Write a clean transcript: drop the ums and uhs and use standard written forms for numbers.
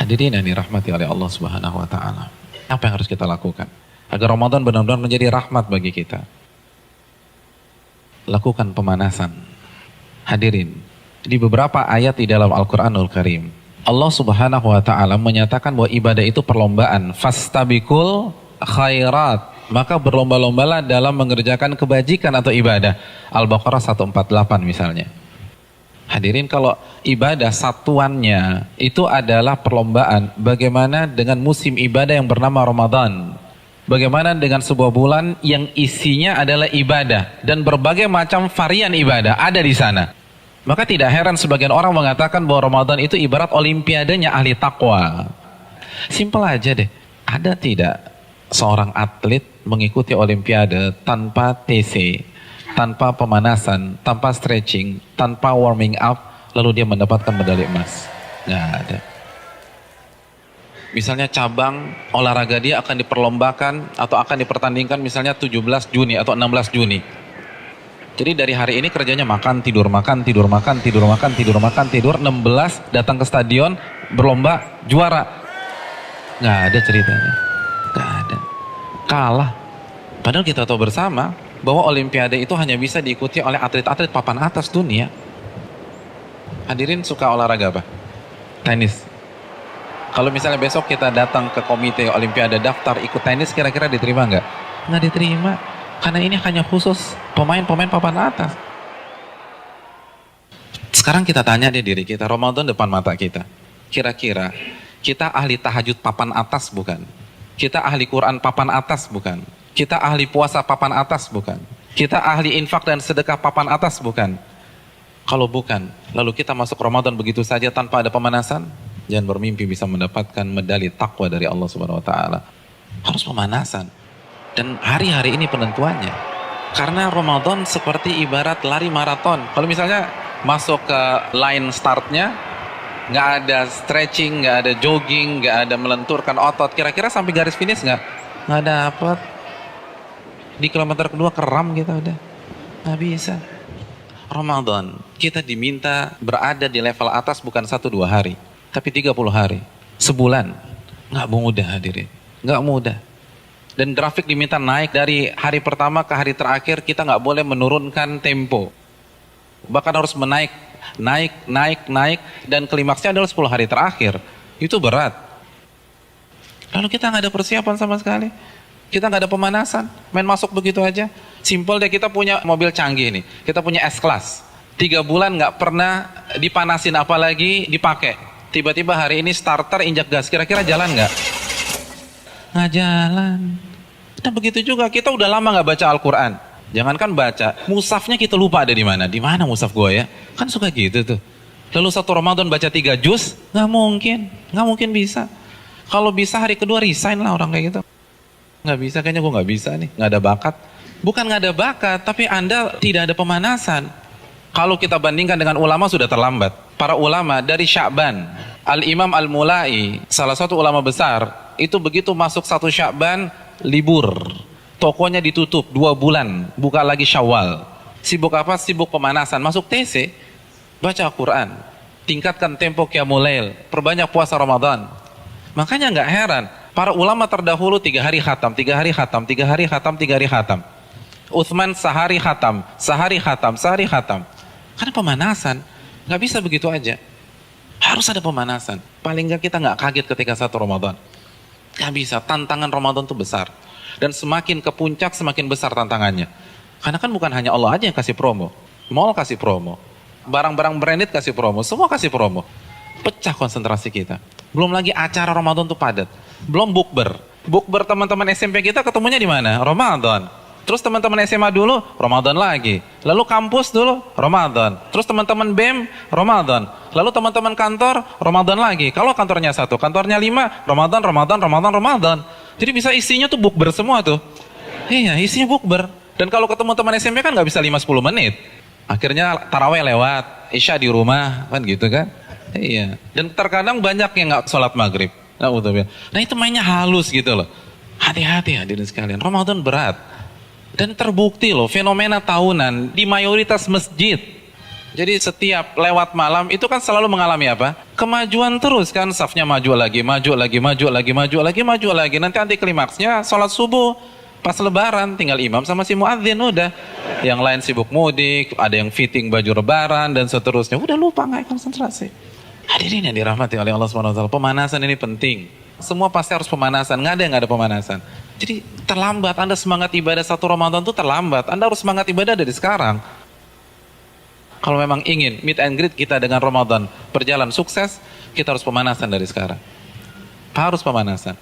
Hadirin yang dirahmati oleh Allah Subhanahu wa taala. Apa yang harus kita lakukan agar Ramadan benar-benar menjadi rahmat bagi kita? Lakukan pemanasan. Hadirin, di beberapa ayat di dalam Al-Qur'anul Karim, Allah Subhanahu wa taala menyatakan bahwa ibadah itu perlombaan. Fastabiqul khairat. Maka berlomba-lombalah dalam mengerjakan kebajikan atau ibadah. Al-Baqarah 148 misalnya. Hadirin, kalau ibadah satuannya itu adalah perlombaan, bagaimana dengan musim ibadah yang bernama Ramadan? Bagaimana dengan sebuah bulan yang isinya adalah ibadah dan berbagai macam varian ibadah ada di sana? Maka tidak heran sebagian orang mengatakan bahwa Ramadan itu ibarat olimpiadenya ahli takwa. Simpel aja deh. Ada tidak seorang atlet mengikuti olimpiade tanpa TC, tanpa pemanasan, tanpa stretching, tanpa warming up, lalu dia mendapatkan medali emas? Nggak ada. Misalnya cabang olahraga dia akan diperlombakan atau akan dipertandingkan misalnya 17 Juni atau 16 Juni. Jadi dari hari ini kerjanya makan, tidur, makan, tidur, makan, tidur, makan, tidur, makan, tidur. 16 datang ke stadion, berlomba, juara. Nggak ada ceritanya. Nggak ada. Kalah. Padahal kita tahu bersama bahwa olimpiade itu hanya bisa diikuti oleh atlet-atlet papan atas dunia. Hadirin suka olahraga apa? Tenis. Kalau misalnya besok kita datang ke komite olimpiade daftar ikut tenis, kira-kira diterima nggak? Nggak diterima. Karena ini hanya khusus pemain-pemain papan atas. Sekarang kita tanya deh diri kita, Ramadan depan mata kita. Kira-kira kita ahli tahajud papan atas bukan? Kita ahli Quran papan atas bukan? Kita ahli puasa papan atas bukan? Kita ahli infak dan sedekah papan atas bukan? Kalau bukan, lalu kita masuk Ramadan begitu saja tanpa ada pemanasan? Jangan bermimpi bisa mendapatkan medali takwa dari Allah Subhanahu wa taala. Harus pemanasan. Dan hari-hari ini penentuannya. Karena Ramadan seperti ibarat lari maraton. Kalau misalnya masuk ke line startnya, nggak ada stretching, nggak ada jogging, nggak ada melenturkan otot, kira-kira sampai garis finish nggak dapet. Di kilometer kedua keram kita udah, nggak bisa. Ramadan kita diminta berada di level atas bukan 1-2 hari, tapi 30 hari, sebulan. Nggak mudah hadirin, nggak mudah. Dan grafik diminta naik dari hari pertama ke hari terakhir, kita nggak boleh menurunkan tempo. Bahkan harus naik, dan klimaksnya adalah 10 hari terakhir. Itu berat. Lalu kita nggak ada persiapan sama sekali. Kita nggak ada pemanasan, main masuk begitu aja. Simpel deh, kita punya mobil canggih nih, kita punya S-Class. 3 bulan nggak pernah dipanasin apalagi dipakai. Tiba-tiba hari ini starter injak gas, kira-kira jalan nggak? Nggak jalan. Nah begitu juga, kita udah lama nggak baca Al-Quran. Jangankan baca, mushafnya kita lupa ada di mana. Di mana mushaf gue ya? Kan suka gitu tuh. Lalu satu Ramadan baca 3 juz, nggak mungkin bisa. Kalau bisa hari kedua resign lah orang kayak gitu. Nggak bisa, kayaknya gue nggak bisa nih, nggak ada bakat. Bukan nggak ada bakat, tapi Anda tidak ada pemanasan. Kalau kita bandingkan dengan ulama sudah terlambat. Para ulama dari Sya'ban, Al-Imam Al-Mulai, salah satu ulama besar, itu begitu masuk 1 Sya'ban, libur. Tokonya ditutup 2 bulan, buka lagi Syawal. Sibuk apa? Sibuk pemanasan. Masuk TC, baca Al-Quran, tingkatkan tempo Qiyamul Lail, perbanyak puasa Ramadan. Makanya nggak heran, para ulama terdahulu 3 hari khatam, 3 hari khatam, 3 hari khatam, 3 hari khatam. Utsman sehari khatam, sehari khatam, sehari khatam. Karena pemanasan, nggak bisa begitu aja. Harus ada pemanasan. Paling nggak kita nggak kaget ketika 1 Ramadan. Nggak bisa, tantangan Ramadan itu besar. Dan semakin ke puncak, semakin besar tantangannya. Karena kan bukan hanya Allah aja yang kasih promo. Mall kasih promo. Barang-barang branded kasih promo. Semua kasih promo. Pecah konsentrasi kita. Belum lagi acara Ramadan itu padat. Belum bukber. Bukber teman-teman SMP kita ketemunya di mana? Ramadan. Terus teman-teman SMA dulu, Ramadan lagi. Lalu kampus dulu, Ramadan. Terus teman-teman BEM, Ramadan. Lalu teman-teman kantor, Ramadan lagi. Kalau kantornya 1, kantornya 5, Ramadan. Jadi bisa isinya tuh bukber semua tuh. Iya, isinya bukber. Dan kalau ketemu teman SMP kan nggak bisa 5-10 menit. Akhirnya taraweh lewat, Isya di rumah, kan gitu kan. Iya. Dan terkadang banyak yang nggak sholat maghrib. Nah itu mainnya halus gitu loh. Hati-hati hadirin sekalian, Ramadan berat. Dan terbukti loh, fenomena tahunan di mayoritas masjid. Jadi setiap lewat malam itu kan selalu mengalami apa? Kemajuan terus kan, safnya maju lagi, maju lagi, maju lagi, maju lagi, maju lagi. Nanti anti klimaksnya sholat subuh pas lebaran, tinggal imam sama si muadzin udah. Yang lain sibuk mudik, ada yang fitting baju lebaran dan seterusnya. Udah lupa, nggak konsentrasi. Hadirin yang dirahmati oleh Allah SWT, pemanasan ini penting. Semua pasti harus pemanasan, nggak ada yang nggak ada pemanasan. Jadi terlambat, Anda semangat ibadah satu Ramadan itu terlambat. Anda harus semangat ibadah dari sekarang. Kalau memang ingin meet and greet kita dengan Ramadan berjalan sukses, kita harus pemanasan dari sekarang. Harus pemanasan.